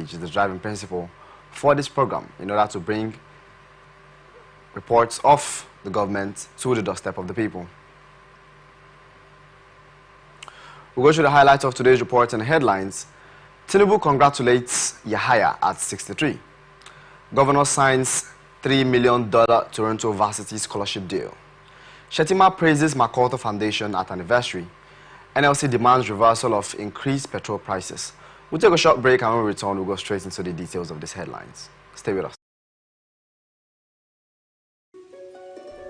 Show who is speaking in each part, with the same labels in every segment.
Speaker 1: coverage is the driving principle for this program in order to bring reports of the government to the doorstep of the people. We'll go through the highlights of today's report and headlines. Tinubu congratulates Yahaya at 63. Governor signs $3 million Toronto Varsity Scholarship deal. Shetima praises MacArthur Foundation at anniversary. NLC demands reversal of increased petrol prices. We'll take a short break, and when we return, we'll go straight into the details of these headlines. Stay with us.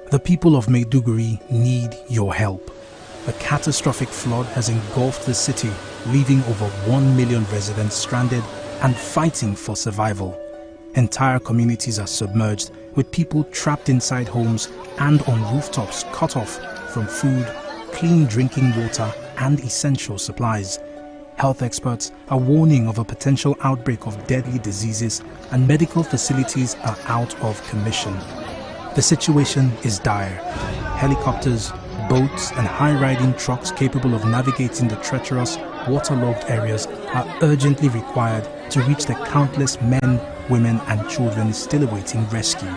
Speaker 2: The people of Maiduguri need your help. A catastrophic flood has engulfed the city, leaving over 1 million residents stranded and fighting for survival. Entire communities are submerged, with people trapped inside homes and on rooftops cut off from food, clean drinking water and essential supplies. Health experts are warning of a potential outbreak of deadly diseases, and medical facilities are out of commission. The situation is dire. Helicopters, boats and high-riding trucks capable of navigating the treacherous, waterlogged areas are urgently required to reach the countless men, women and children still awaiting rescue.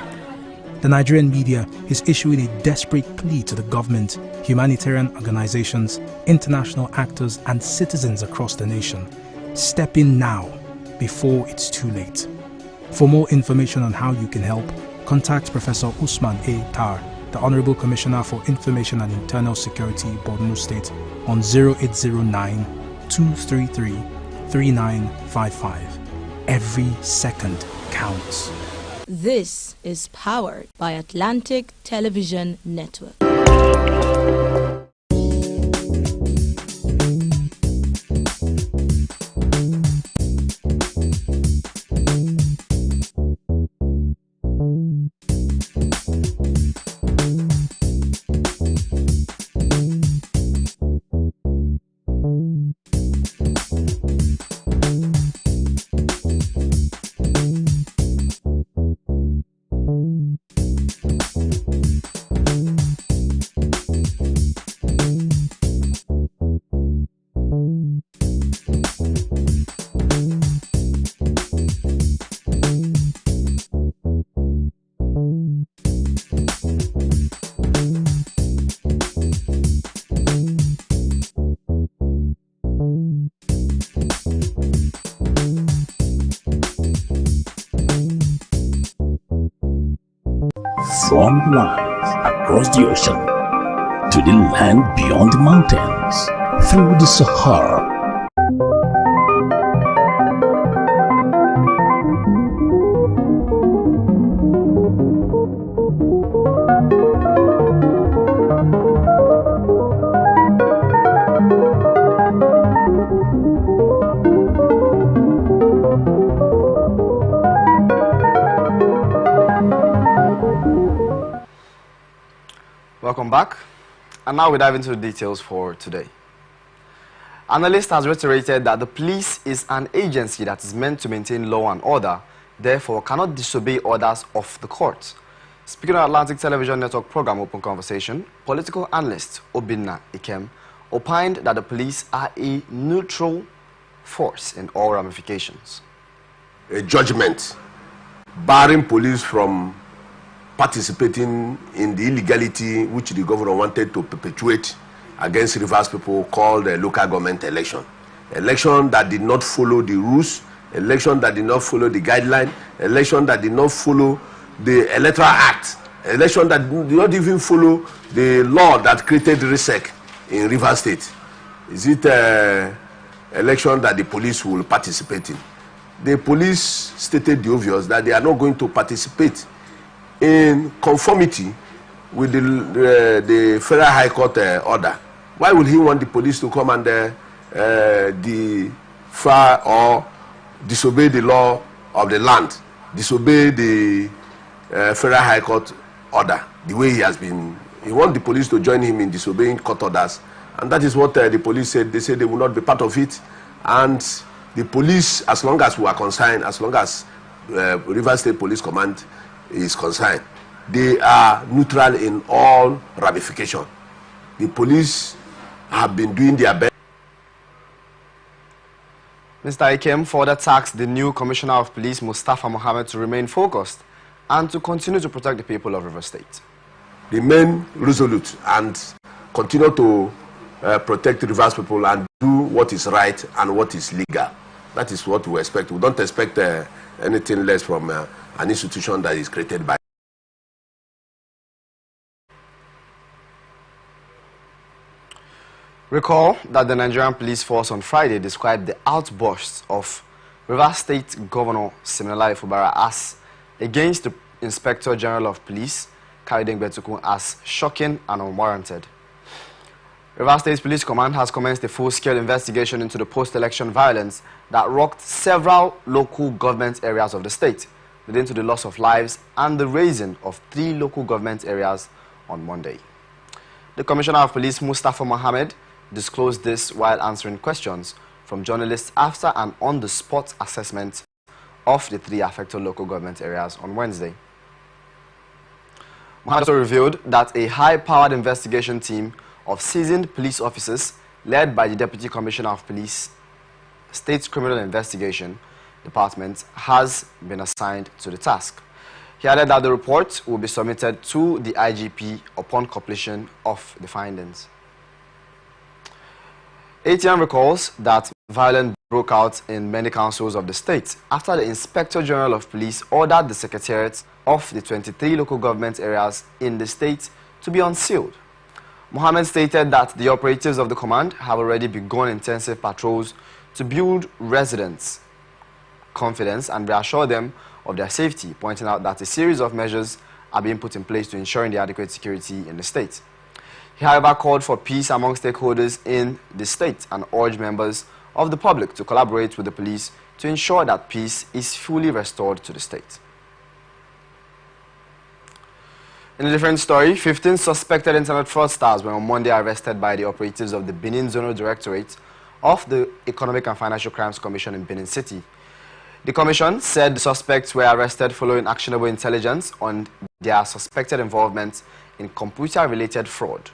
Speaker 2: The Nigerian media is issuing a desperate plea to the government, humanitarian organizations, international actors and citizens across the nation. Step in now, before it's too late. For more information on how you can help, contact Professor Usman A. Tar, the Honorable Commissioner for Information and Internal Security, Borno State, on 0809-233-3955. Every second counts.
Speaker 3: This is powered by Atlantic Television Network.
Speaker 4: From lands across the ocean to the land beyond the mountains, through the Sahara,
Speaker 1: Welcome back, and now we dive into the details for today. Analyst has reiterated that the police is an agency that is meant to maintain law and order, therefore cannot disobey orders of the court. Speaking on Atlantic Television Network program Open Conversation, political analyst Obinna Ikem opined that the police are a neutral force in all ramifications.
Speaker 5: A judgment barring police from participating in the illegality which the governor wanted to perpetuate against Rivers people, called a local government election. Election that did not follow the rules, election that did not follow the guideline, election that did not follow the Electoral Act, election that did not even follow the law that created RISEC in Rivers State. Is it an election that the police will participate in? The police stated the obvious, that they are not going to participate in conformity with the Federal High Court order. Why would he want the police to come and defy or disobey the law of the land, disobey the Federal High Court order, the way he has been? He wants the police to join him in disobeying court orders, and that is what the police said. They said they will not be part of it, and the police, as long as we are concerned, as long as Rivers State Police Command is concerned, they are neutral in all ramifications. The police have been doing their best.
Speaker 1: Mr. Ikem further tasked the new Commissioner of Police, Mustafa Mohammed, to remain focused and to continue to protect the people of River State.
Speaker 5: Remain resolute and continue to protect the Rivers people and do what is right and what is legal. That is what we expect. We don't expect anything less from an institution that is created by.
Speaker 1: Recall that the Nigerian police force on Friday described the outbursts of Rivers State Governor Siminalayi Fubara as against the Inspector General of Police, Kaiden Betukun, as shocking and unwarranted. Rivers State Police Command has commenced a full-scale investigation into the post-election violence that rocked several local government areas of the state, leading to the loss of lives and the razing of 3 local government areas on Monday. The Commissioner of Police, Mustafa Mohammed, disclosed this while answering questions from journalists after an on-the-spot assessment of the 3 affected local government areas on Wednesday. Mohammed also revealed that a high-powered investigation team of seasoned police officers led by the Deputy Commissioner of Police, State Criminal Investigation Department, has been assigned to the task. He added that the report will be submitted to the IGP upon completion of the findings. ATM recalls that violence broke out in many councils of the state after the Inspector General of Police ordered the secretariats of the 23 local government areas in the state to be unsealed. Mohammed stated that the operatives of the command have already begun intensive patrols to build residents' confidence and reassure them of their safety, pointing out that a series of measures are being put in place to ensuring the adequate security in the state. He, however, called for peace among stakeholders in the state and urged members of the public to collaborate with the police to ensure that peace is fully restored to the state. In a different story, 15 suspected internet fraudsters were on Monday arrested by the operatives of the Benin Zonal Directorate of the Economic and Financial Crimes Commission in Benin City. The commission said the suspects were arrested following actionable intelligence on their suspected involvement in computer-related fraud.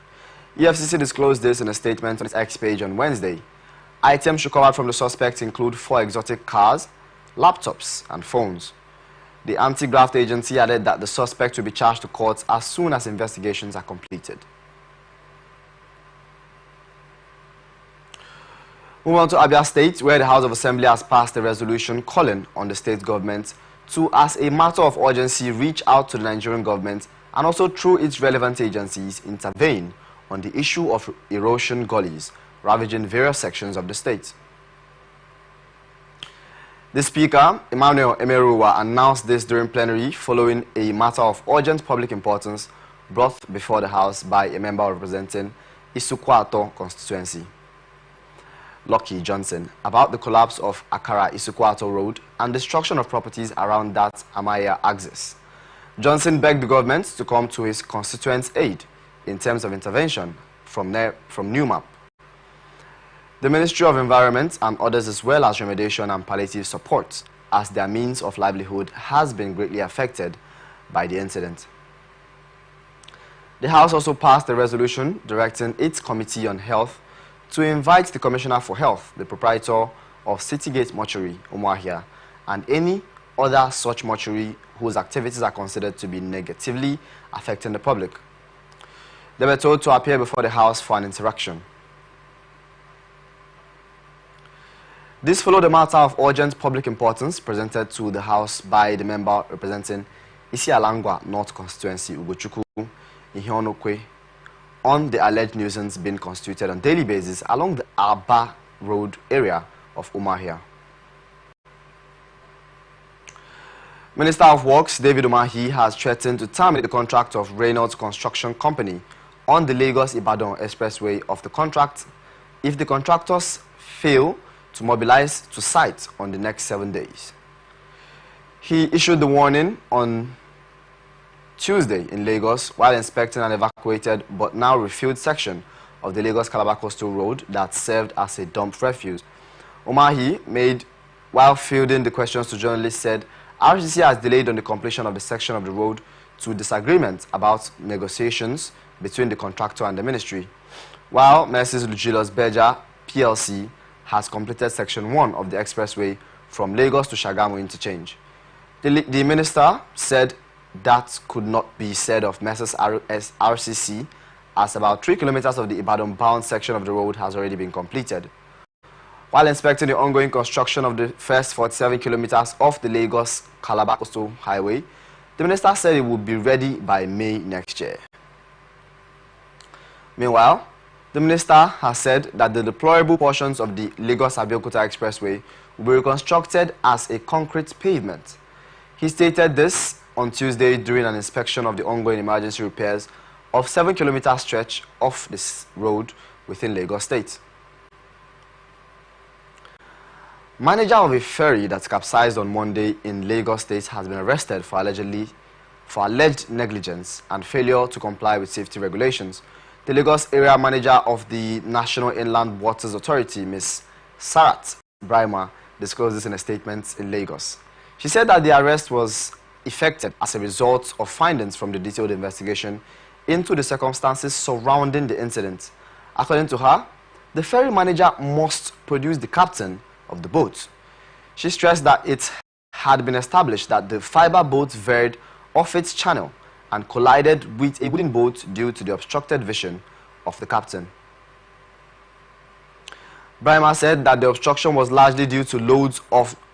Speaker 1: EFCC disclosed this in a statement on its X page on Wednesday. Items recovered from the suspects include 4 exotic cars, laptops, and phones. The anti-graft agency added that the suspects will be charged to court as soon as investigations are completed. Moving on to Abia State, where the House of Assembly has passed a resolution calling on the state government to, as a matter of urgency, reach out to the Nigerian government and also through its relevant agencies intervene on the issue of erosion gullies ravaging various sections of the state. The Speaker, Emmanuel Emeruwa, announced this during plenary following a matter of urgent public importance brought before the House by a member representing Isukwato constituency, Lucky Johnson, about the collapse of Akara-Isukwato Road and destruction of properties around that Amaya axis. Johnson begged the government to come to his constituents' aid in terms of intervention from NUMAP. The Ministry of Environment and others, as well as remediation and palliative support, as their means of livelihood has been greatly affected by the incident. The House also passed a resolution directing its Committee on Health to invite the Commissioner for Health, the proprietor of Citygate Mortuary, Umuahia, and any other such mortuary whose activities are considered to be negatively affecting the public. They were told to appear before the House for an interaction. This followed a matter of urgent public importance presented to the House by the member representing Isialangwa North Constituency, Ugochukwu Ihionokwe, on the alleged nuisance being constituted on a daily basis along the Aba Road area of Umuahia. Minister of Works David Umahi has threatened to terminate the contract of Reynolds Construction Company on the Lagos-Ibadan Expressway of the contract if the contractors fail to mobilize to site on the next 7 days. He issued the warning on Tuesday in Lagos while inspecting an evacuated but now refilled section of the Lagos-Calabar Coastal Road that served as a dump refuse. Umahi, made while fielding the questions to journalists, said RCC has delayed on the completion of the section of the road to disagreement about negotiations between the contractor and the ministry, while Mrs. Lucilos Beja PLC has completed Section 1 of the expressway from Lagos to Shagamu interchange. The minister said that could not be said of Messrs RCC, as about 3 kilometers of the Ibadan-bound section of the road has already been completed. While inspecting the ongoing construction of the first 47 kilometers of the Lagos-Calabar Coastal Highway, the minister said it would be ready by May next year. Meanwhile, the minister has said that the deplorable portions of the Lagos-Abeokuta Expressway will be reconstructed as a concrete pavement. He stated this on Tuesday during an inspection of the ongoing emergency repairs of 7-kilometer stretch of this road within Lagos State. Manager of a ferry that capsized on Monday in Lagos State has been arrested for alleged negligence and failure to comply with safety regulations. The Lagos area manager of the National Inland Waters Authority, Ms. Sarat Brahma, disclosed this in a statement in Lagos. She said that the arrest was effected as a result of findings from the detailed investigation into the circumstances surrounding the incident. According to her, the ferry manager must produce the captain of the boat. She stressed that it had been established that the fiber boat veered off its channel and collided with a wooden boat due to the obstructed vision of the captain. Brahma said that the obstruction was largely due to loads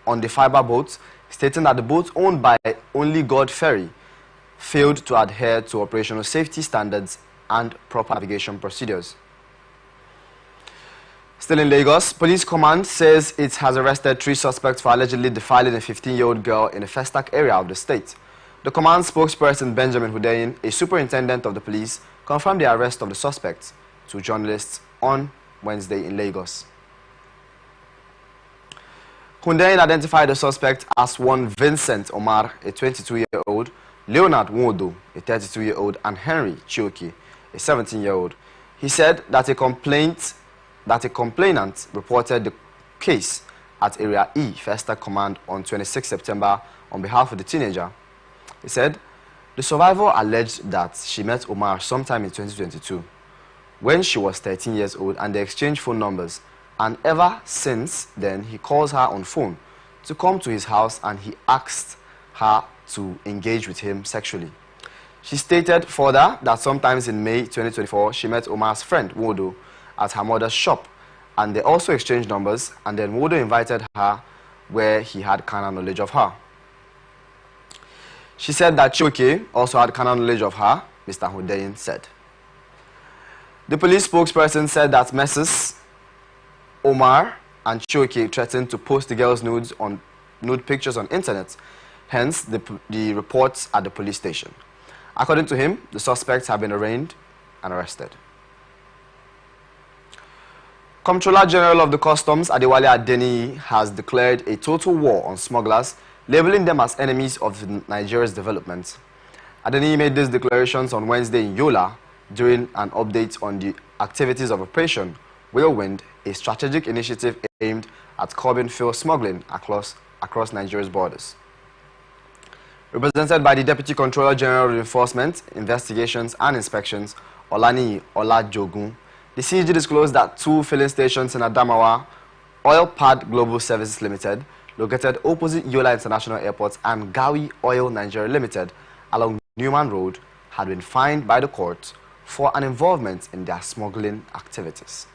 Speaker 1: on the fiber boat, stating that the boat owned by Only God Ferry failed to adhere to operational safety standards and proper navigation procedures. Still in Lagos, police command says it has arrested 3 suspects for allegedly defiling a 15-year-old girl in the Festac area of the state. The command spokesperson Benjamin Hundeyin, a superintendent of the police, confirmed the arrest of the suspects to journalists on Wednesday in Lagos. Hundeyin identified the suspect as one Vincent Omar, a 22-year-old, Leonard Nwodo, a 32-year-old, and Henry Chioki, a 17-year-old. He said that a complainant reported the case at Area E, Festac Command, on 26 September on behalf of the teenager. He said the survivor alleged that she met Omar sometime in 2022 when she was 13 years old, and they exchanged phone numbers, and ever since then he calls her on phone to come to his house and he asked her to engage with him sexually. She stated further that sometimes in May 2024 she met Omar's friend Wodo at her mother's shop, and they also exchanged numbers, and then Wodo invited her where he had carnal knowledge of her. She said that Chioke also had carnal knowledge of her, Mr. Hundeyin said. The police spokesperson said that Messrs. Omar and Chioke threatened to post the girl's nude pictures on internet, hence the reports at the police station. According to him, the suspects have been arraigned and arrested. Comptroller General of the Customs, Adewale Adeniyi, has declared a total war on smugglers, labeling them as enemies of Nigeria's development. Adeniyi made these declarations on Wednesday in Yola during an update on the activities of Operation Whirlwind, a strategic initiative aimed at curbing fuel smuggling across Nigeria's borders. Represented by the Deputy Controller General of Enforcement, Investigations and Inspections, Olani Olajogun, the CG disclosed that 2 filling stations in Adamawa, Oil Pad Global Services Limited, located opposite Yola International Airport, and Gawi Oil Nigeria Limited along Newman Road, had been fined by the court for an involvement in their smuggling activities.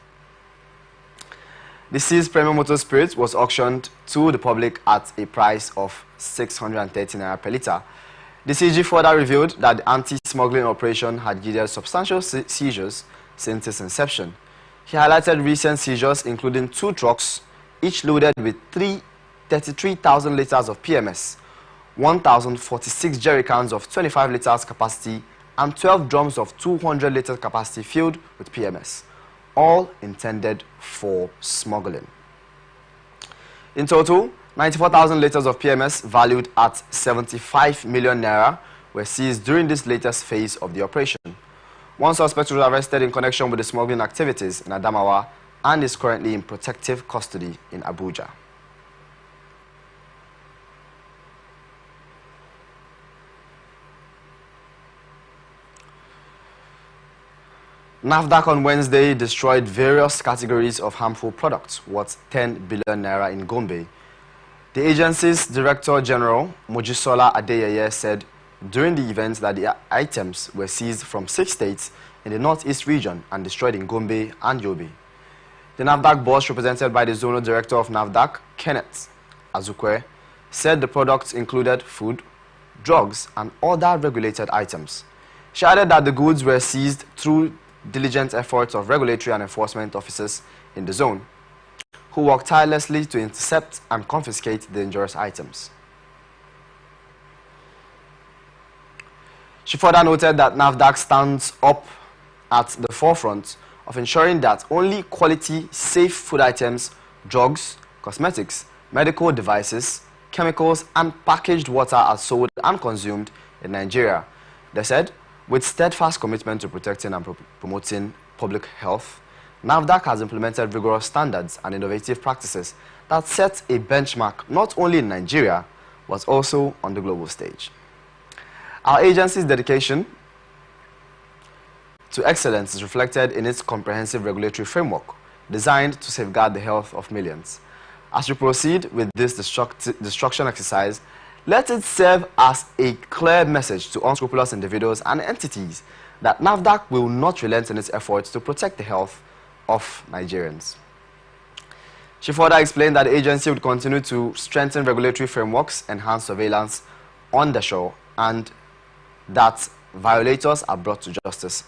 Speaker 1: The seized premium motor spirit was auctioned to the public at a price of 630 naira per litre. The CG further revealed that the anti-smuggling operation had yielded substantial seizures since its inception. He highlighted recent seizures, including 2 trucks, each loaded with 33,000 litres of PMS, 1,046 jerry cans of 25 litres capacity, and 12 drums of 200 litres capacity filled with PMS, all intended for smuggling. In total, 94,000 litres of PMS valued at 75 million naira were seized during this latest phase of the operation. One suspect was arrested in connection with the smuggling activities in Adamawa and is currently in protective custody in Abuja. NAFDAC on Wednesday destroyed various categories of harmful products worth 10 billion naira in Gombe. The agency's Director General, Mojisola Adeyeye, said during the event that the items were seized from 6 states in the northeast region and destroyed in Gombe and Yobe. The NAFDAC boss, represented by the Zonal Director of NAFDAC, Kenneth Azukwe, said the products included food, drugs, and other regulated items. She added that the goods were seized through diligent efforts of regulatory and enforcement officers in the zone, who worked tirelessly to intercept and confiscate dangerous items. She further noted that NAFDAC stands up at the forefront of ensuring that only quality, safe food items, drugs, cosmetics, medical devices, chemicals, and packaged water are sold and consumed in Nigeria. They said, with steadfast commitment to protecting and promoting public health, NAFDAC has implemented rigorous standards and innovative practices that set a benchmark not only in Nigeria, but also on the global stage. Our agency's dedication to excellence is reflected in its comprehensive regulatory framework designed to safeguard the health of millions. As we proceed with this destruction exercise, let it serve as a clear message to unscrupulous individuals and entities that NAFDAC will not relent in its efforts to protect the health of Nigerians. She further explained that the agency would continue to strengthen regulatory frameworks, enhance surveillance on the shore, and that violators are brought to justice.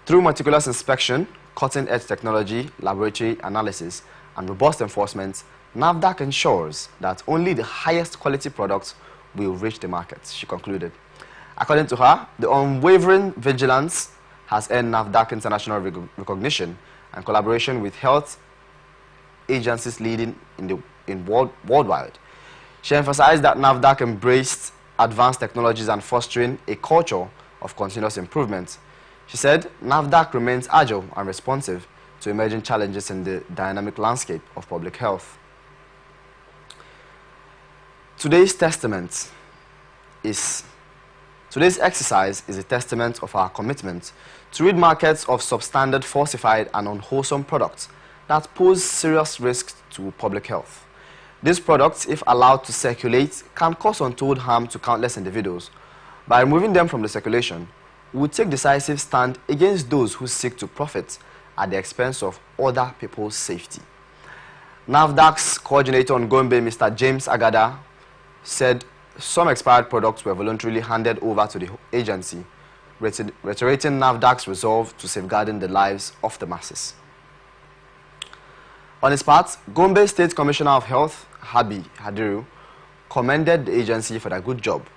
Speaker 1: Through meticulous inspection, cutting-edge technology, laboratory analysis, and robust enforcement, NAFDAC ensures that only the highest quality products will reach the market, she concluded. According to her, the unwavering vigilance has earned NAFDAC international recognition and collaboration with health agencies leading worldwide. She emphasized that NAFDAC embraced advanced technologies and fostering a culture of continuous improvement. She said NAFDAC remains agile and responsive to emerging challenges in the dynamic landscape of public health. Today's exercise is a testament of our commitment to rid markets of substandard, falsified, and unwholesome products that pose serious risks to public health. These products, if allowed to circulate, can cause untold harm to countless individuals. By removing them from the circulation, we will take decisive stand against those who seek to profit at the expense of other people's safety. NAFDAC's coordinator on Gombe, Mr. James Agada, said some expired products were voluntarily handed over to the agency, reiterating NAFDAC's resolve to safeguarding the lives of the masses. On his part, Gombe State Commissioner of Health, Habi Hadiru, commended the agency for their good job,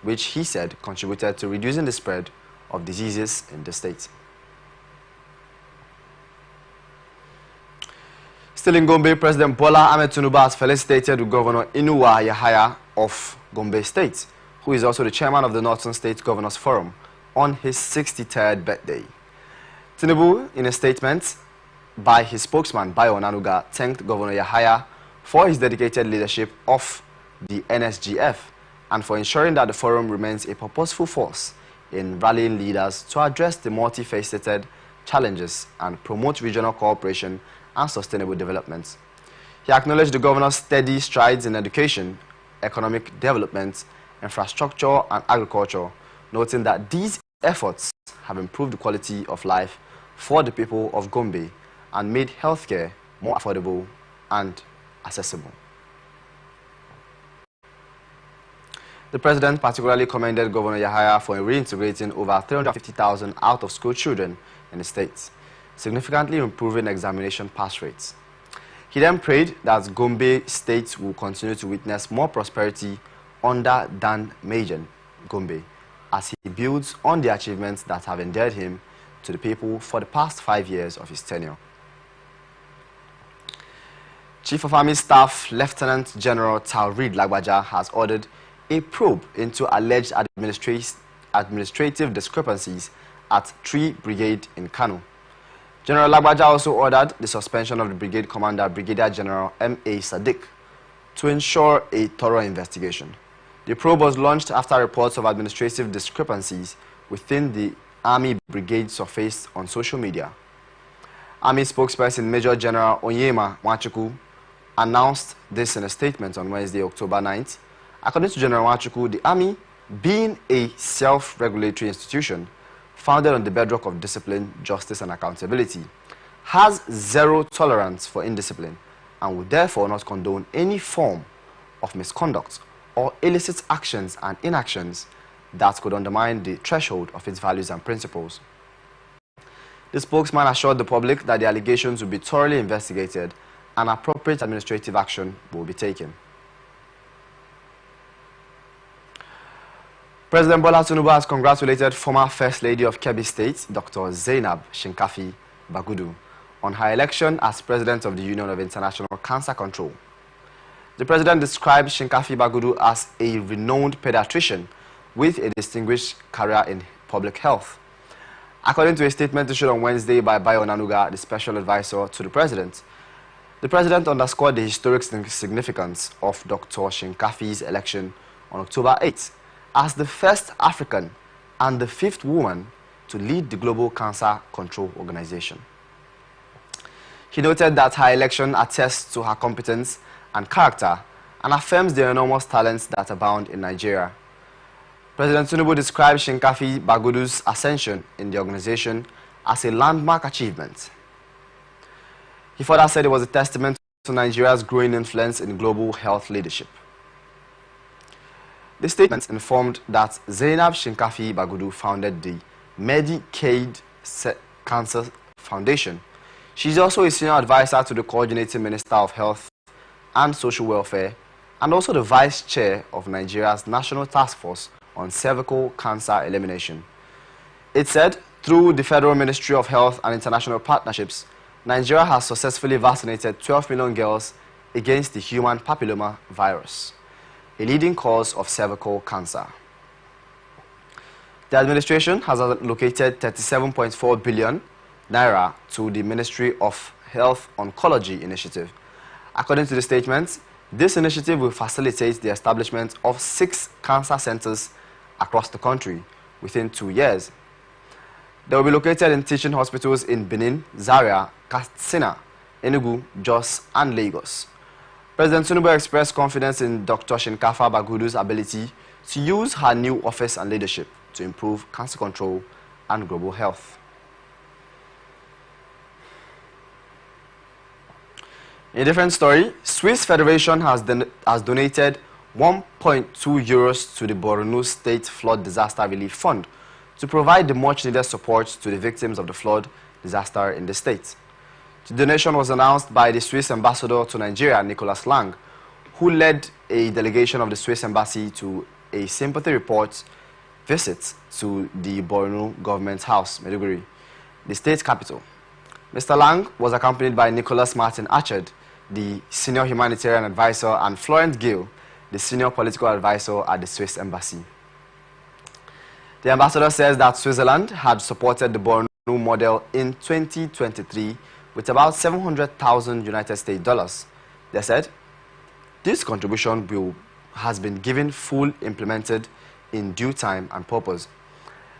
Speaker 1: which he said contributed to reducing the spread of diseases in the state. Still in Gombe, President Bola Ahmed Tinubu has felicitated with Governor Inuwa Yahaya of Gombe State, who is also the chairman of the Northern State Governors Forum, on his 63rd birthday. Tinubu, in a statement by his spokesman, Bayo Onanuga, thanked Governor Yahaya for his dedicated leadership of the NSGF and for ensuring that the forum remains a purposeful force in rallying leaders to address the multifaceted challenges and promote regional cooperation and sustainable development. He acknowledged the governor's steady strides in education, economic development, infrastructure, and agriculture, noting that these efforts have improved the quality of life for the people of Gombe and made healthcare more affordable and accessible. The president particularly commended Governor Yahaya for reintegrating over 350,000 out-of-school children in the state, significantly improving examination pass rates. He then prayed that Gombe State will continue to witness more prosperity under Dan Majen Gombe as he builds on the achievements that have endeared him to the people for the past 5 years of his tenure. Chief of Army Staff Lieutenant General Taoreed Lagbaja has ordered a probe into alleged administrative discrepancies at 3 Brigade in Kano. General Lagbaja also ordered the suspension of the brigade commander, Brigadier General M.A. Sadiq, to ensure a thorough investigation. The probe was launched after reports of administrative discrepancies within the Army brigade surfaced on social media. Army spokesperson Major General Onyema Nwachukwu announced this in a statement on Wednesday, October 9th. According to General Nwachukwu, the Army, being a self-regulatory institution founded on the bedrock of discipline, justice and accountability, has zero tolerance for indiscipline and would therefore not condone any form of misconduct or illicit actions and inactions that could undermine the threshold of its values and principles. The spokesman assured the public that the allegations will be thoroughly investigated and appropriate administrative action will be taken. President Bola Tinubu has congratulated former First Lady of Kebbi State, Dr. Zainab Shinkafi Bagudu, on her election as President of the Union of International Cancer Control. The President described Shinkafi Bagudu as a renowned pediatrician with a distinguished career in public health. According to a statement issued on Wednesday by Bayo Nanuga, the special advisor to the President underscored the historic significance of Dr. Shinkafi's election on October 8th as the first African and the fifth woman to lead the Global Cancer Control Organization. He noted that her election attests to her competence and character and affirms the enormous talents that abound in Nigeria. President Tinubu described Shinkafi Bagudu's ascension in the organization as a landmark achievement. He further said it was a testament to Nigeria's growing influence in global health leadership. The statement informed that Zainab Shinkafi Bagudu founded the Medicaid Cancer Foundation. She is also a senior advisor to the Coordinating Minister of Health and Social Welfare and also the Vice Chair of Nigeria's National Task Force on Cervical Cancer Elimination. It said, through the Federal Ministry of Health and international partnerships, Nigeria has successfully vaccinated 12 million girls against the human papilloma virus, a leading cause of cervical cancer. The administration has allocated 37.4 billion naira to the Ministry of Health Oncology Initiative. According to the statement, this initiative will facilitate the establishment of 6 cancer centers across the country within 2 years. They will be located in teaching hospitals in Benin, Zaria, Katsina, Enugu, Jos, and Lagos. President Tinubu expressed confidence in Dr. Shinkafi Bagudu's ability to use her new office and leadership to improve cancer control and global health. In a different story, Swiss Federation has donated 1.2 euros to the Borno State Flood Disaster Relief Fund to provide the much-needed support to the victims of the flood disaster in the state. The donation was announced by the Swiss ambassador to Nigeria, Nicholas Lang, who led a delegation of the Swiss embassy to a sympathy report visit to the Borno government house, Maiduguri, the state capital. Mr. Lang was accompanied by Nicholas Martin Achard, the senior humanitarian advisor, and Florent Gill, the senior political advisor at the Swiss embassy. The ambassador says that Switzerland had supported the Borno model in 2023 with about 700,000 United States dollars. They said, this contribution has been given full implemented in due time and purpose.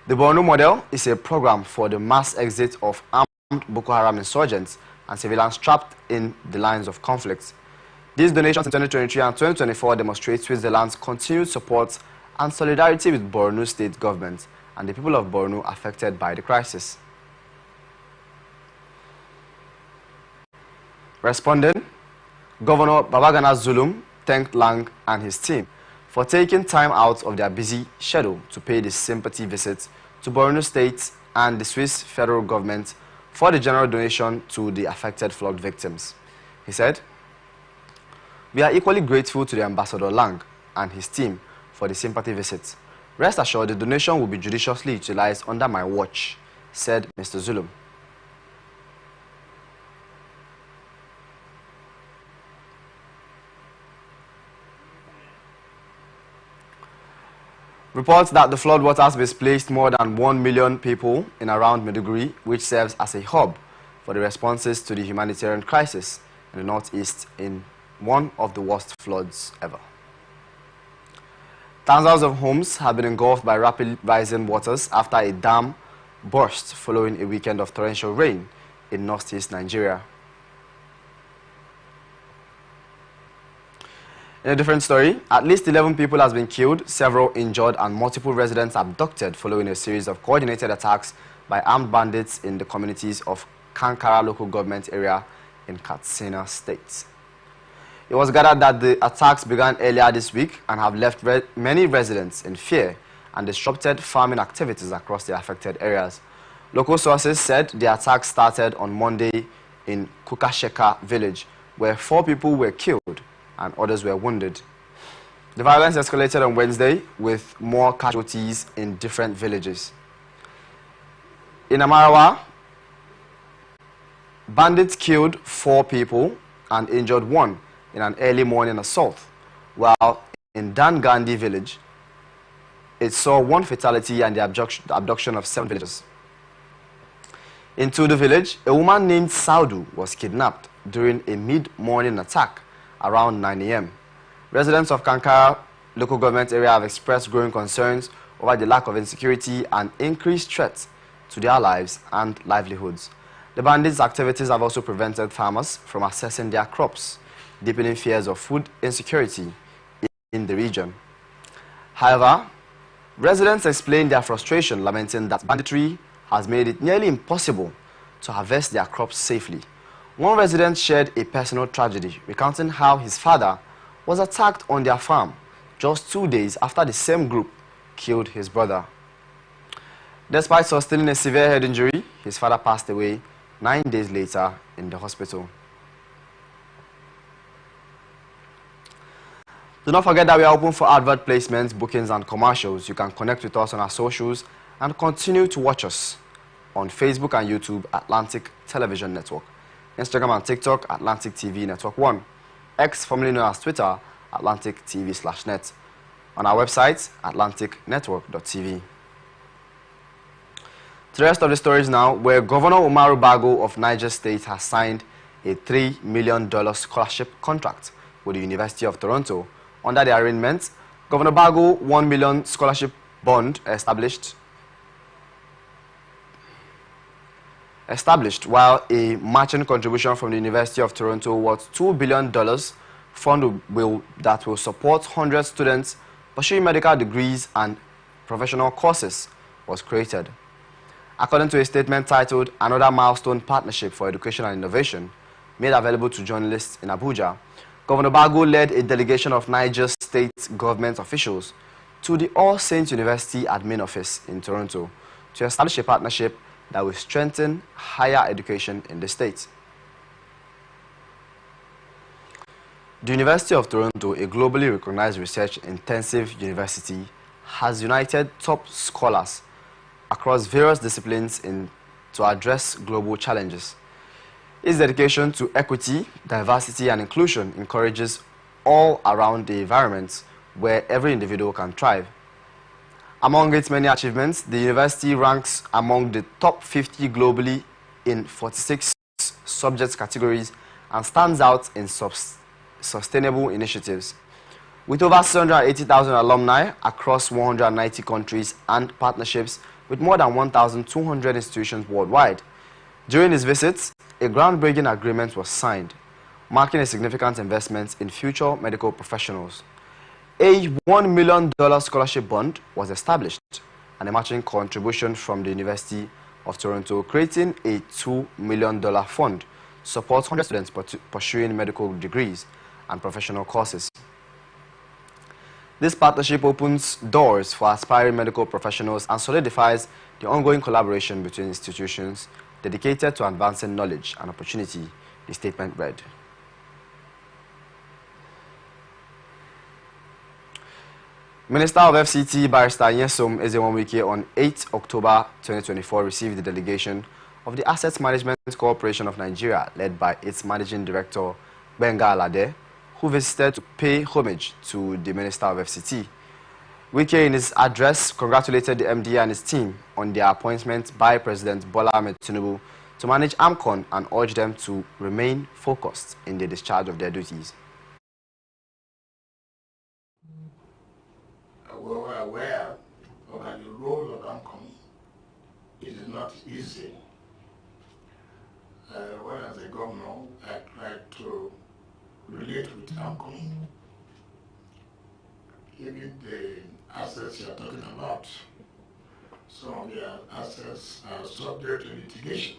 Speaker 1: The Borno model is a program for the mass exit of armed Boko Haram insurgents and civilians trapped in the lines of conflict. These donations in 2023 and 2024 demonstrate Switzerland's continued support and solidarity with Borno state government and the people of Borno affected by the crisis. Responding, Governor Babagana Zulum thanked Lang and his team for taking time out of their busy schedule to pay this sympathy visit to Borno State and the Swiss federal government for the general donation to the affected flood victims. He said, "We are equally grateful to the Ambassador Lang and his team for the sympathy visit. Rest assured the donation will be judiciously utilized under my watch," said Mr. Zulum. Reports that the floodwaters displaced more than 1 million people in around Maiduguri, which serves as a hub for the responses to the humanitarian crisis in the northeast in one of the worst floods ever. Thousands of homes have been engulfed by rapidly rising waters after a dam burst following a weekend of torrential rain in northeast Nigeria. In a different story, at least 11 people have been killed, several injured, and multiple residents abducted following a series of coordinated attacks by armed bandits in the communities of Kankara local government area in Katsina State. It was gathered that the attacks began earlier this week and have left many residents in fear and disrupted farming activities across the affected areas. Local sources said the attack started on Monday in Kukasheka village, where 4 people were killed and others were wounded. The violence escalated on Wednesday with more casualties in different villages. In Amarawa, bandits killed 4 people and injured 1 in an early morning assault, while in Dangandi village, it saw 1 fatality and the abduction of 7 villagers. In Tudu village, a woman named Saudu was kidnapped during a mid-morning attack around 9 a.m. Residents of Kankara local government area have expressed growing concerns over the lack of insecurity and increased threats to their lives and livelihoods. The bandits' activities have also prevented farmers from accessing their crops, deepening fears of food insecurity in the region. However, residents explained their frustration, lamenting that banditry has made it nearly impossible to harvest their crops safely. One resident shared a personal tragedy, recounting how his father was attacked on their farm just 2 days after the same group killed his brother. Despite sustaining a severe head injury, his father passed away 9 days later in the hospital. Do not forget that we are open for advert placements, bookings, and commercials. You can connect with us on our socials and continue to watch us on Facebook and YouTube, Atlantic Television Network, Instagram and TikTok, Atlantic TV Network 1, X, formerly known as Twitter, Atlantic TV/net, on our website, atlanticnetwork.tv. To the rest of the stories now, where Governor Umaru Bago of Niger State has signed a $3 million scholarship contract with the University of Toronto. Under the arrangement, Governor Bago $1 million scholarship bond established, while a matching contribution from the University of Toronto worth $2 billion fund that will support 100 students pursuing medical degrees and professional courses was created. According to a statement titled "Another Milestone Partnership for Education and Innovation," made available to journalists in Abuja, Governor Bago led a delegation of Niger State government officials to the All Saints University admin office in Toronto to establish a partnership that will strengthen higher education in the state. The University of Toronto, a globally recognized research-intensive university, has united top scholars across various disciplines to address global challenges. Its dedication to equity, diversity, and inclusion encourages all around the environment where every individual can thrive. Among its many achievements, the university ranks among the top 50 globally in 46 subject categories and stands out in sustainable initiatives. With over 680,000 alumni across 190 countries and partnerships with more than 1,200 institutions worldwide. During his visit, a groundbreaking agreement was signed, marking a significant investment in future medical professionals. A $1 million scholarship bond was established and a matching contribution from the University of Toronto, creating a $2 million fund to support 100 students pursuing medical degrees and professional courses. This partnership opens doors for aspiring medical professionals and solidifies the ongoing collaboration between institutions dedicated to advancing knowledge and opportunity, the statement read. Minister of FCT Barrister Nyesom Ezewanwike on 8 October 2024 received the delegation of the Asset Management Corporation of Nigeria, led by its Managing Director Benga Alade, who visited to pay homage to the Minister of FCT. Wike, in his address, congratulated the MD and his team on their appointment by President Bola Ahmed Tinubu to manage AMCON and urged them to remain focused in the discharge of their duties.
Speaker 6: We were aware of the role of AMCON it is not easy. When as a governor, I try to relate with AMCON. Even the assets you are talking about, some of their assets are subject to litigation.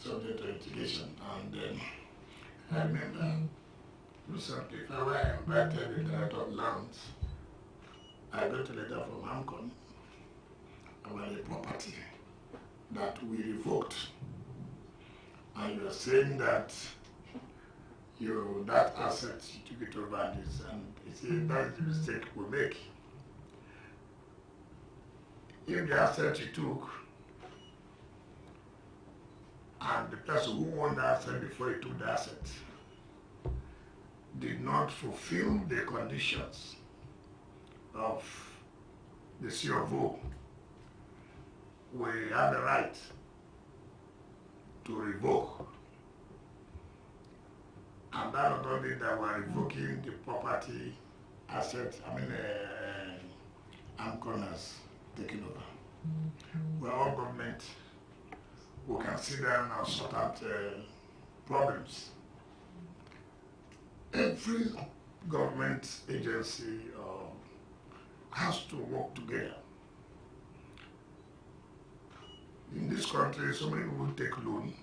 Speaker 6: And I remember recently, if I were invited the director of lands, I got a letter from AMCON about a property that we revoked. And you are saying that that asset you took it over this, and you see that's the mistake we make. If the asset you took and the person who owned the asset before he took the asset did not fulfill the conditions of the CFO, we have the right to revoke. And that does not mean that we are revoking the property asset, AMCON has taken over. We're all government who can sit down and sort out problems. Every government agency has to work together. In this country, so many people take loan,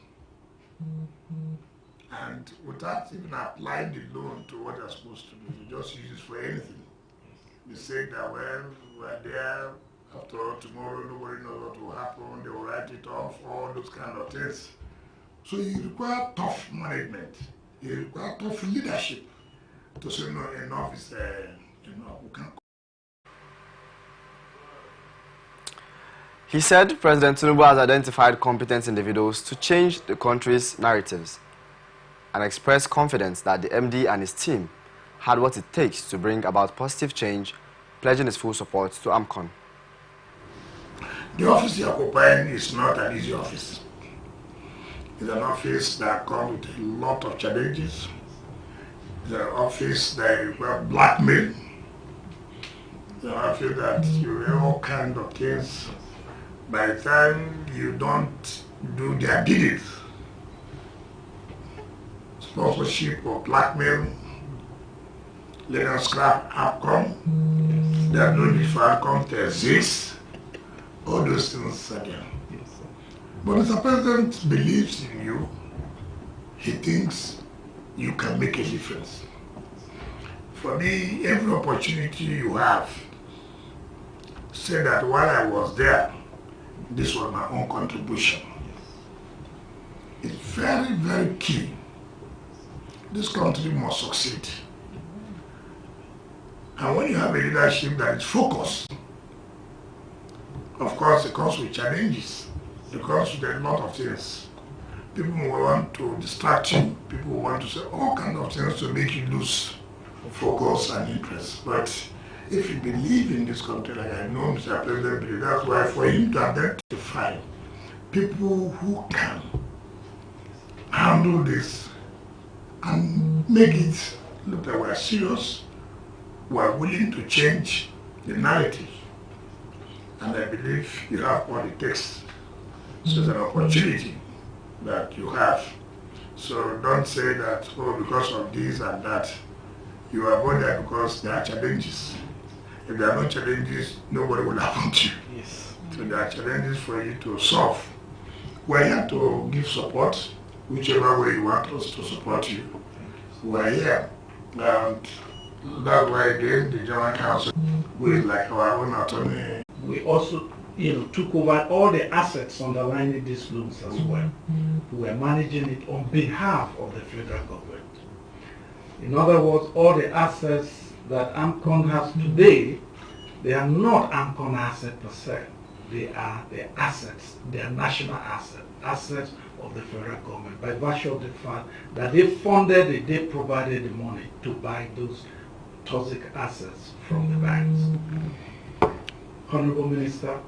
Speaker 6: and without even applying the loan to what they're supposed to do, they just use it for anything. They say that, well, we're there, after all, tomorrow nobody knows what will happen, they will write it off, all those kind of things. So you require tough management, you require tough leadership to say, no, enough is enough, we can't.
Speaker 1: He said President Tinubu has identified competent individuals to change the country's narratives and expressed confidence that the MD and his team had what it takes to bring about positive change, pledging his full support to AMCON.
Speaker 6: The office you're occupying is not an easy office. It's an office that comes with a lot of challenges. It's an office that requires blackmail. It's an office that you have all kinds of things. By the time you don't do their deeds, sponsorship or blackmail, let us scrap AMCON, there's no need for AMCON to exist, all those things are there. But Mr. President believes in you, he thinks you can make a difference. For me, every opportunity you have, say that while I was there, this was my own contribution. It's very, very key. This country must succeed. And when you have a leadership that is focused, of course it comes with challenges. It comes with a lot of things. People will want to distract you. People will want to say all kinds of things to make you lose focus and interest. But if you believe in this country, like I know Mr. President believes, that's why for him to identify people who can handle this and make it look like we're serious, we're willing to change the narrative. And I believe you have what it takes. So it's an opportunity that you have. So don't say that, oh, because of this and that, you are bothered because there are challenges. If there are no challenges, nobody will want you.
Speaker 7: Yes.
Speaker 6: So there are challenges for you to solve. We're here to give support, whichever way you want us to support you. We're here. And that's why again the General Council, with like our own attorney.
Speaker 7: We also took over all the assets underlying these loans as well. We were managing it on behalf of the federal government. In other words, all the assets that AMCON has today, they are not AMCON assets per se. They are the assets, they are national assets of the federal government by virtue of the fact that they funded it, they provided the money to buy those toxic assets from the banks. Honorable Minister,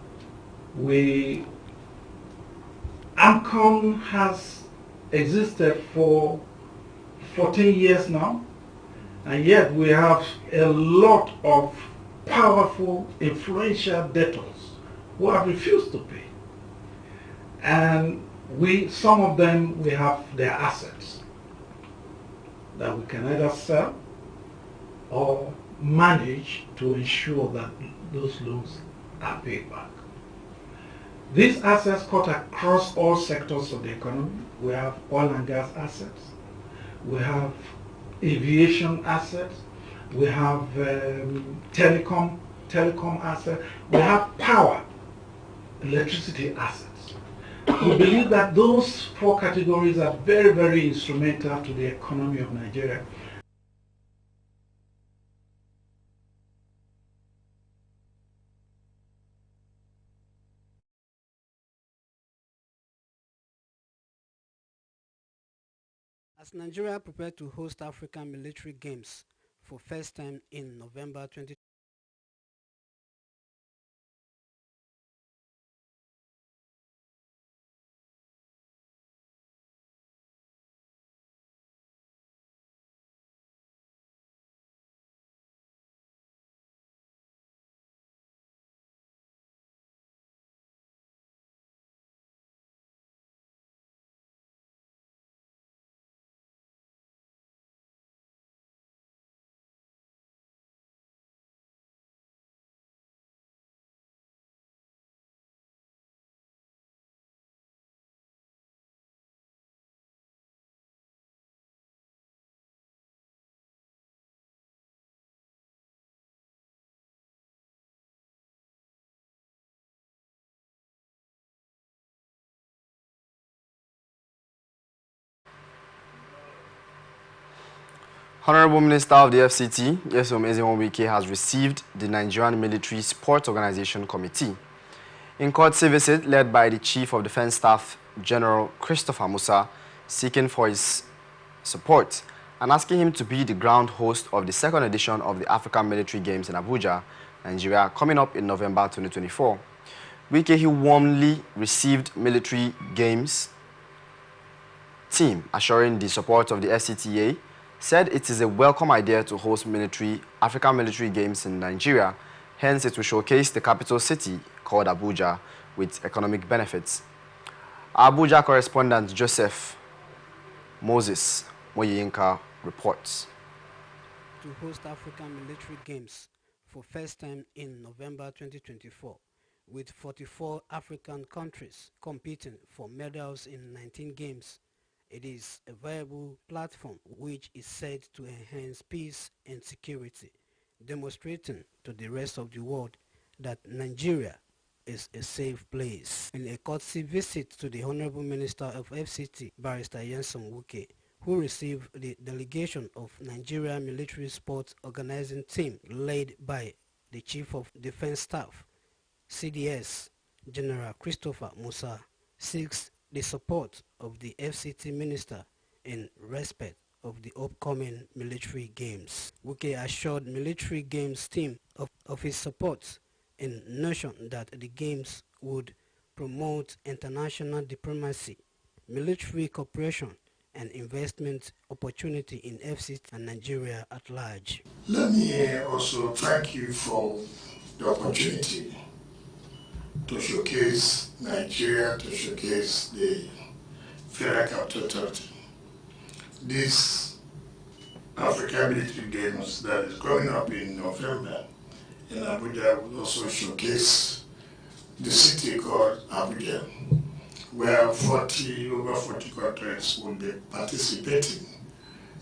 Speaker 7: AMCON has existed for 14 years now, and yet we have a lot of powerful, influential debtors who have refused to pay. And some of them, we have their assets that we can either sell or manage to ensure that those loans are paid back. These assets cut across all sectors of the economy. We have oil and gas assets, we have aviation assets, we have telecom assets, we have power, electricity assets. We believe that those four categories are very, very instrumental to the economy of Nigeria.
Speaker 8: As Nigeria prepared to host African military games for first time in November 2020,
Speaker 1: Honorable Minister of the FCT, Yesom Ezenwawike, has received the Nigerian Military Sports Organization Committee. In courtesy visit led by the Chief of Defense Staff, General Christopher Musa, seeking for his support and asking him to be the ground host of the second edition of the African Military Games in Abuja, Nigeria, coming up in November 2024. Wike, he warmly received military games team, assuring the support of the FCTA, said it is a welcome idea to host African military games in Nigeria. Hence, it will showcase the capital city called Abuja with economic benefits. Our Abuja correspondent Joseph Moses Moyinka reports.
Speaker 8: to host African military games for first time in November 2024, with 44 African countries competing for medals in 19 games. It is a viable platform which is said to enhance peace and security, demonstrating to the rest of the world that Nigeria is a safe place. In a courtesy visit to the Honorable Minister of FCT, Barrister Yesom Wike, who received the delegation of Nigeria Military Sports Organizing Team led by the Chief of Defense Staff, CDS, General Christopher Musa, seeks the support of the FCT Minister in respect of the upcoming military games. Wike assured military games team of his support in notion that the games would promote international diplomacy, military cooperation, and investment opportunity in FCT and Nigeria at large.
Speaker 6: Let me also thank you for the opportunity to showcase Nigeria, to showcase the Federal Capital Authority. This African Military Games that is coming up in November in Abuja will also showcase the city called Abuja, where over 40 countries will be participating.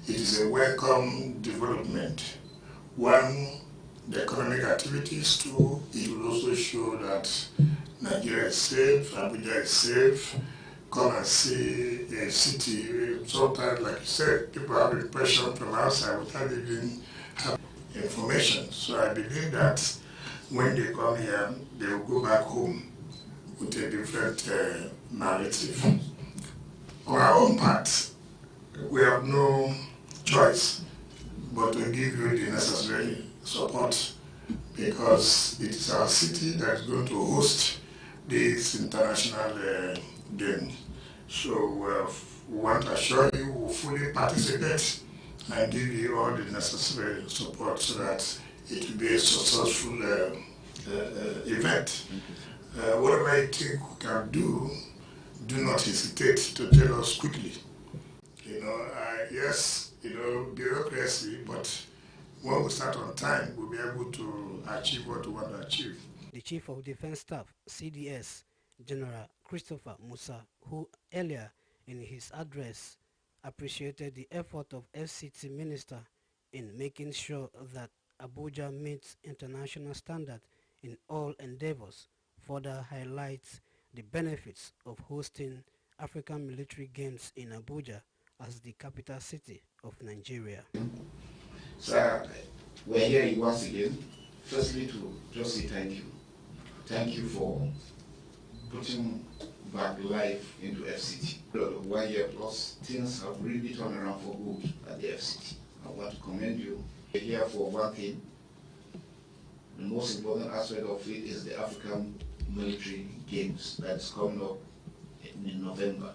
Speaker 6: It is a welcome development. One, the economic activities. Two, it will also show that Nigeria is safe, Abuja is safe. Come and see a city. Sometimes, like you said, people have impression from outside without even having information. So I believe that when they come here, they will go back home with a different narrative. On our own part, we have no choice but to give you the necessary support, because it is our city that is going to host these international games. So we want to assure you we will fully participate and give you all the necessary support so that it will be a successful event. Whatever you think we can do not hesitate to tell us quickly. Yes, bureaucracy, but when we start on time, we'll be able to achieve what we want to achieve.
Speaker 8: The Chief of Defense Staff, CDS, General Christopher Musa, who earlier in his address appreciated the effort of FCT Minister in making sure that Abuja meets international standards in all endeavors, further highlights the benefits of hosting African Military Games in Abuja as the capital city of Nigeria.
Speaker 9: Sir, we're here once again, firstly to just say thank you. Thank you for putting back life into FCT. 1 year plus, things have really turned around for good at the FCT. I want to commend you. We're here for one thing. The most important aspect of it is the African Military Games that is coming up in November.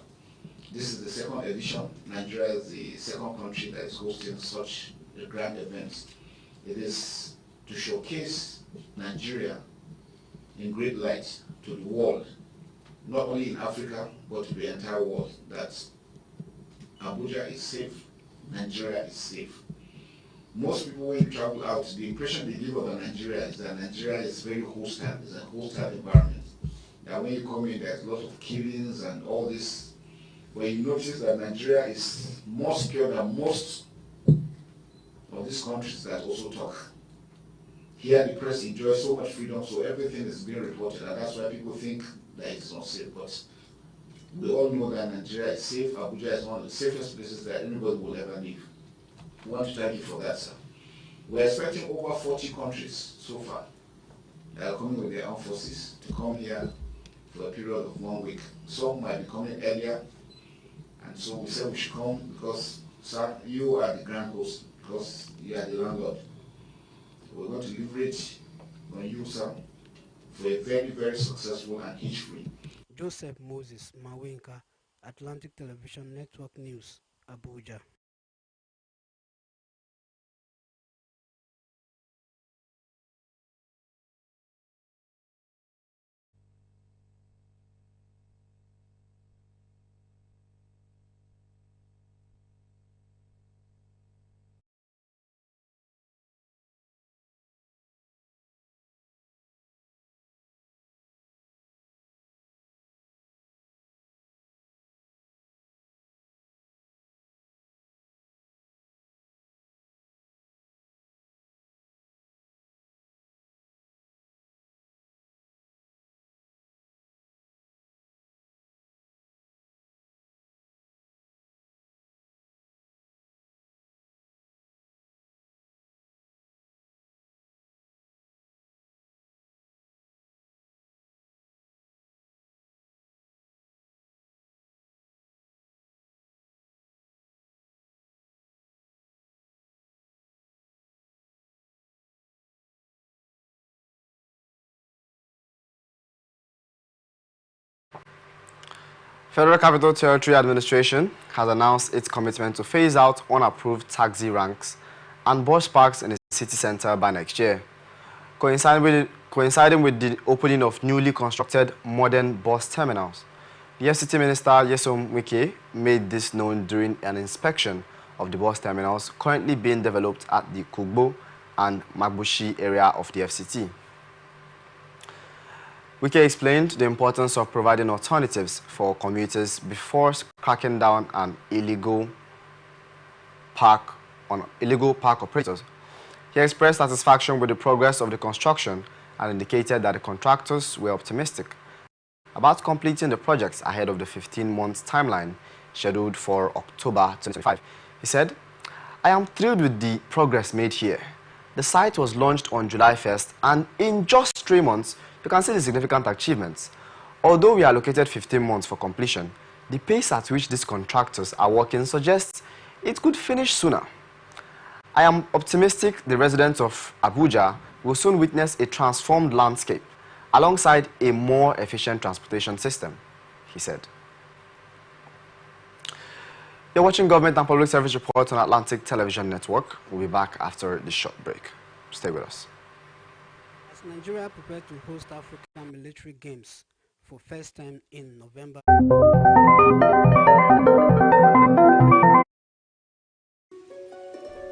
Speaker 9: This is the second edition. Nigeria is the second country that is hosting such a grand event. It is to showcase Nigeria in great light to the world, not only in Africa, but to the entire world, that Abuja is safe, Nigeria is safe. Most people, when you travel out, the impression they give about Nigeria is that Nigeria is very hostile, it's a hostile environment. That when you come in, there's a lot of killings and all this. When you notice that Nigeria is more secure than most of these countries that also talk. Here the press enjoys so much freedom, so everything is being reported, and that's why people think that it's not safe. But we all know that Nigeria is safe. Abuja is one of the safest places that anybody will ever live. We want to thank you for that, sir. We're expecting over 40 countries so far that are coming with their armed forces to come here for a period of 1 week. Some might be coming earlier, and so we said we should come because, sir, you are the grand host, because you are the landlord. We're going to leverage on you, sir, for a very, very successful and hitch-free.
Speaker 8: Joseph Moses Mawinka, Atlantic Television Network News, Abuja.
Speaker 1: Federal Capital Territory Administration has announced its commitment to phase out unapproved taxi ranks and bus parks in the city center by next year, coinciding with the opening of newly constructed modern bus terminals. The FCT Minister Nyesom Wike made this known during an inspection of the bus terminals currently being developed at the Kugbo and Magbushi area of the FCT. Wike explained the importance of providing alternatives for commuters before cracking down on illegal park operators. He expressed satisfaction with the progress of the construction and indicated that the contractors were optimistic about completing the projects ahead of the 15-month timeline scheduled for October 2025. He said, "I am thrilled with the progress made here. The site was launched on July 1st, and in just 3 months, you can see the significant achievements. Although we allocated 15 months for completion, the pace at which these contractors are working suggests it could finish sooner. I am optimistic the residents of Abuja will soon witness a transformed landscape alongside a more efficient transportation system," he said. You're watching Government and Public Service Report on Atlantic Television Network. We'll be back after this short break. Stay with us.
Speaker 8: As Nigeria prepared to host African military games for first time in November.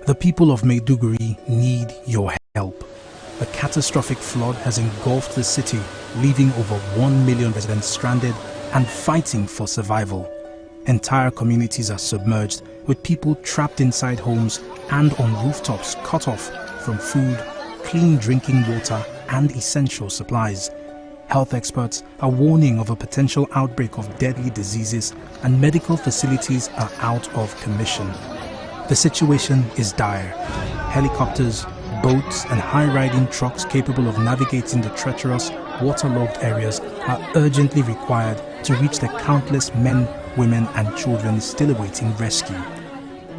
Speaker 2: The people of Maiduguri need your help. A catastrophic flood has engulfed the city, leaving over 1 million residents stranded and fighting for survival. Entire communities are submerged, with people trapped inside homes and on rooftops cut off from food, clean drinking water and essential supplies. Health experts are warning of a potential outbreak of deadly diseases, and medical facilities are out of commission. The situation is dire. Helicopters, boats and high-riding trucks capable of navigating the treacherous, waterlogged areas are urgently required to reach the countless men, women and children still awaiting rescue.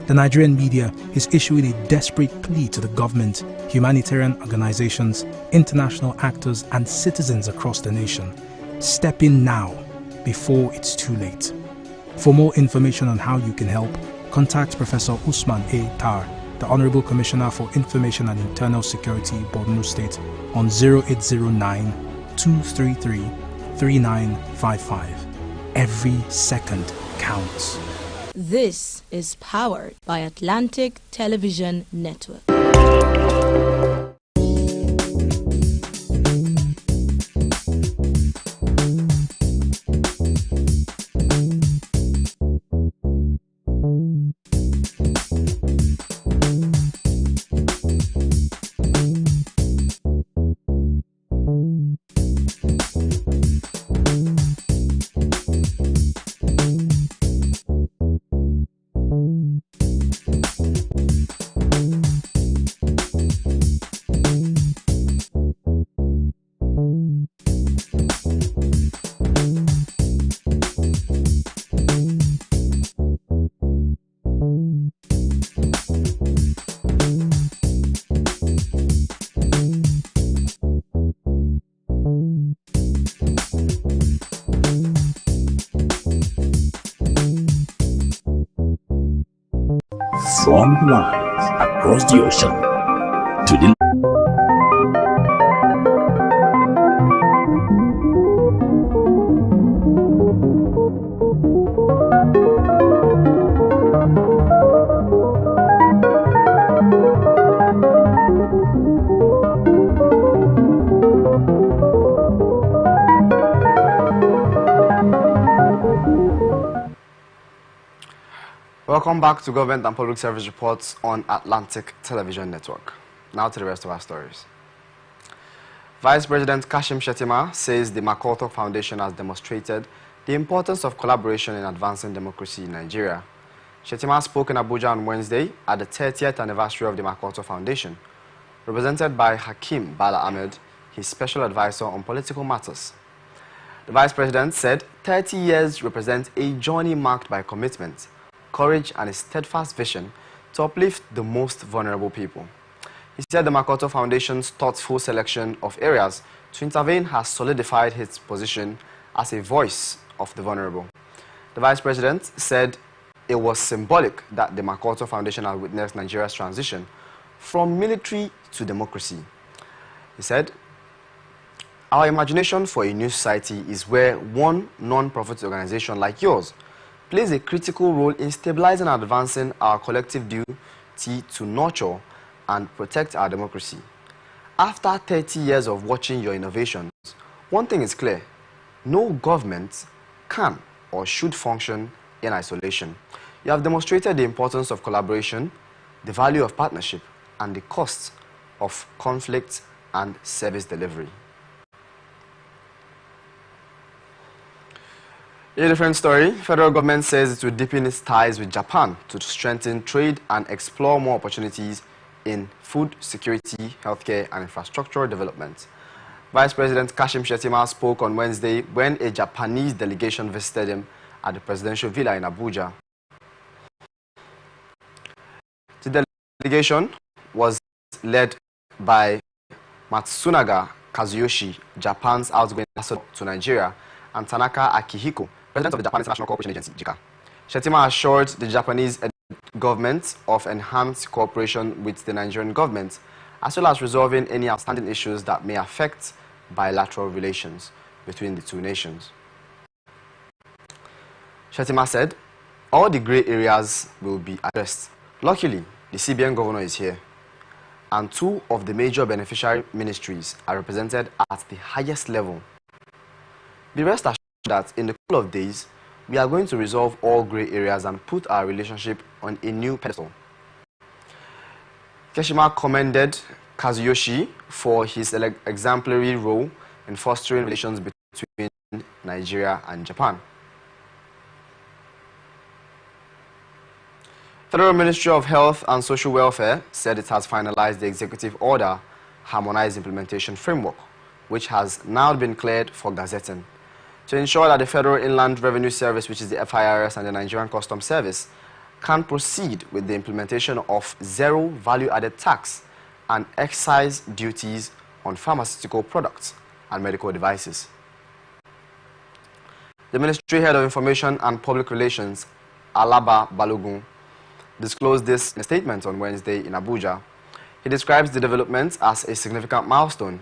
Speaker 2: The Nigerian media is issuing a desperate plea to the government, humanitarian organizations, international actors and citizens across the nation. Step in now, before it's too late. For more information on how you can help, contact Professor Usman A. Tar, the Honorable Commissioner for Information and Internal Security, Borno State, on 0809-233-3955. Every second counts.
Speaker 3: This is powered by Atlantic Television Network.
Speaker 4: From lines across the ocean to the
Speaker 1: Welcome back to Government and Public Service Reports on Atlantic Television Network. Now to the rest of our stories. Vice President Kashim Shettima says the MacArthur Foundation has demonstrated the importance of collaboration in advancing democracy in Nigeria. Shettima spoke in Abuja on Wednesday at the 30th anniversary of the MacArthur Foundation, represented by Hakeem Bala Ahmed, his special advisor on political matters. The Vice President said 30 years represent a journey marked by commitment, courage and a steadfast vision to uplift the most vulnerable people. He said the MacArthur Foundation's thoughtful selection of areas to intervene has solidified its position as a voice of the vulnerable. The Vice President said it was symbolic that the MacArthur Foundation had witnessed Nigeria's transition from military to democracy. He said, "Our imagination for a new society is where one non-profit organization like yours plays a critical role in stabilizing and advancing our collective duty to nurture and protect our democracy. After 30 years of watching your innovations, one thing is clear: no government can or should function in isolation. You have demonstrated the importance of collaboration, the value of partnership, and the cost of conflict and service delivery." In a different story, federal government says it will deepen its ties with Japan to strengthen trade and explore more opportunities in food security, healthcare, and infrastructure development. Vice President Kashim Shettima spoke on Wednesday when a Japanese delegation visited him at the presidential villa in Abuja. The delegation was led by Matsunaga Kazuyoshi, Japan's outgoing ambassador to Nigeria, and Tanaka Akihiko, president of the Japanese National Cooperation Agency, JICA. Shettima assured the Japanese government of enhanced cooperation with the Nigerian government as well as resolving any outstanding issues that may affect bilateral relations between the two nations. Shettima said, all the grey areas will be addressed. Luckily, the CBN governor is here, and two of the major beneficiary ministries are represented at the highest level. Be rest assured that in a couple of days, we are going to resolve all grey areas and put our relationship on a new pedestal. Keshima commended Kazuyoshi for his exemplary role in fostering relations between Nigeria and Japan. Federal Ministry of Health and Social Welfare said it has finalized the Executive Order Harmonized Implementation Framework, which has now been cleared for gazetting, to ensure that the Federal Inland Revenue Service, which is the FIRS, and the Nigerian Customs Service can proceed with the implementation of zero value-added tax and excise duties on pharmaceutical products and medical devices. The Ministry Head of Information and Public Relations, Alaba Balogun, disclosed this in a statement on Wednesday in Abuja. He describes the development as a significant milestone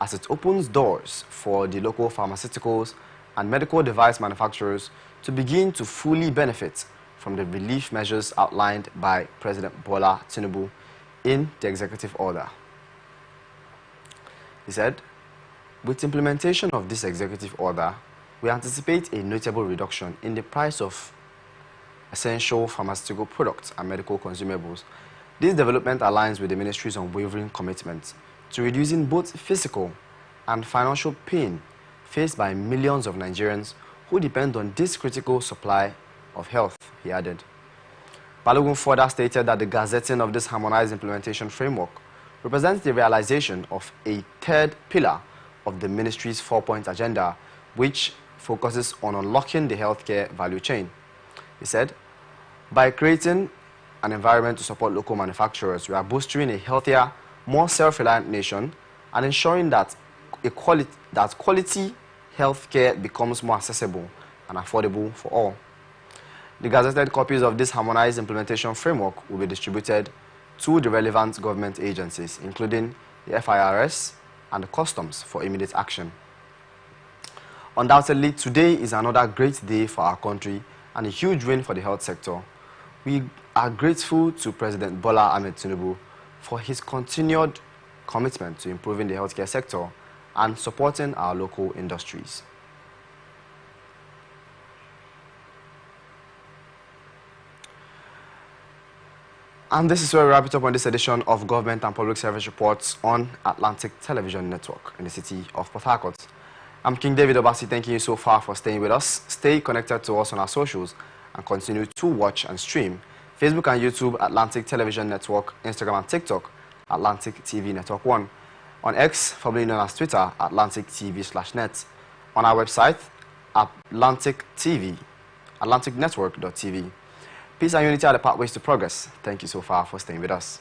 Speaker 1: as it opens doors for the local pharmaceuticals and medical device manufacturers to begin to fully benefit from the relief measures outlined by President Bola Tinubu in the executive order. He said, with implementation of this executive order, we anticipate a notable reduction in the price of essential pharmaceutical products and medical consumables. This development aligns with the ministry's unwavering commitment to reducing both physical and financial pain faced by millions of Nigerians who depend on this critical supply of health, he added. Balogun further stated that the gazetting of this harmonized implementation framework represents the realization of a third pillar of the ministry's four-point agenda, which focuses on unlocking the healthcare value chain. He said, by creating an environment to support local manufacturers, we are bolstering a healthier, more self-reliant nation and ensuring that quality healthcare becomes more accessible and affordable for all. The gazetted copies of this harmonized implementation framework will be distributed to the relevant government agencies, including the FIRS and the Customs, for immediate action. Undoubtedly, today is another great day for our country and a huge win for the health sector. We are grateful to President Bola Ahmed Tinubu for his continued commitment to improving the healthcare sector and supporting our local industries. And this is where we wrap it up on this edition of Government and Public Service Reports on Atlantic Television Network in the city of Port Harcourt. I'm King David Obasi, thanking you so far for staying with us. Stay connected to us on our socials and continue to watch and stream Facebook and YouTube, Atlantic Television Network, Instagram and TikTok, Atlantic TV Network 1. On X, formerly known as Twitter, Atlantic TV/net. On our website, Atlantic TV, atlanticnetwork.tv. Peace and unity are the pathways to progress. Thank you so far for staying with us.